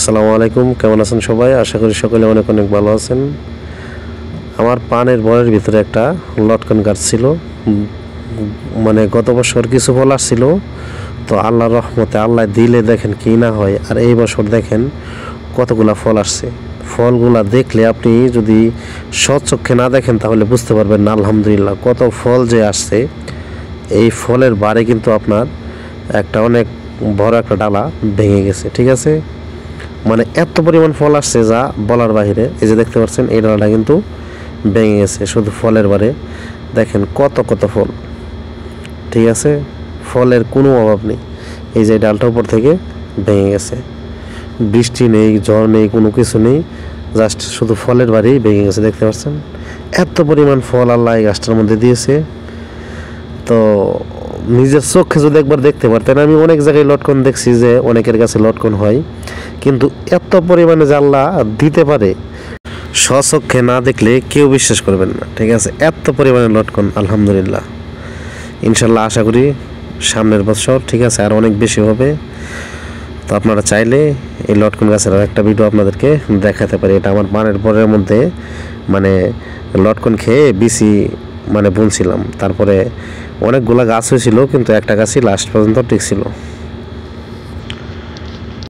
আসসালামু আলাইকুম, কেমন আছেন সবাই? আশা করি সকলে অনেক অনেক ভালো আছেন। আমার পানের বরের ভিতরে একটা লটকন গাছ ছিল, মানে গত বছর কিছু ফল আসছিল, তো আল্লাহর রহমতে আল্লাহ দিলে দেখেন কি না হয়। আর এই বছর দেখেন কতগুলা ফল আসছে। ফলগুলা দেখলে আপনি যদি স্বচক্ষে না দেখেন তাহলে বুঝতে পারবেন না আলহামদুলিল্লাহ কত ফল যে আসছে। এই ফলের বারে কিন্তু আপনার একটা অনেক বড় একটা ডালা ভেঙে গেছে, ঠিক আছে। মানে এত পরিমাণ ফল আসছে যা বলার বাহিরে। এই যে দেখতে পাচ্ছেন এই ডালটা কিন্তু ভেঙে গেছে শুধু ফলের বারে। দেখেন কত কত ফল, ঠিক আছে, ফলের কোনো অভাব নেই। এই যে ডালটা উপর থেকে ভেঙে গেছে, বৃষ্টি নেই, ঝড় নেই, কোনো কিছু নেই, জাস্ট শুধু ফলের বারেই ভেঙে গেছে। দেখতে পাচ্ছেন এত পরিমাণ ফল আল্লাহ এই গাছটার মধ্যে দিয়েছে। তো নিজের চোখে যদি একবার দেখতে পারতেন, আমি অনেক জায়গায় লটকন দেখছি যে অনেকের কাছে লটকন হয়, কিন্তু এত পরিমাণে যে আল্লাহ দিতে পারে স্বচক্ষে না দেখলে কেউ বিশ্বাস করবেন না, ঠিক আছে। এত পরিমাণে লটকন আলহামদুলিল্লাহ। ইনশাল্লাহ আশা করি সামনের বছর, ঠিক আছে, আর অনেক বেশি হবে। তো আপনারা চাইলে এই লটকন গাছের আর একটা ভিডিও আপনাদেরকে দেখাতে পারি। এটা আমার পানের বরের মধ্যে মানে লটকন খেয়ে বিসি মানে বুনছিলাম, তারপরে অনেকগুলা গাছ হয়েছিল কিন্তু একটা গাছই লাস্ট পর্যন্ত টিকছিল।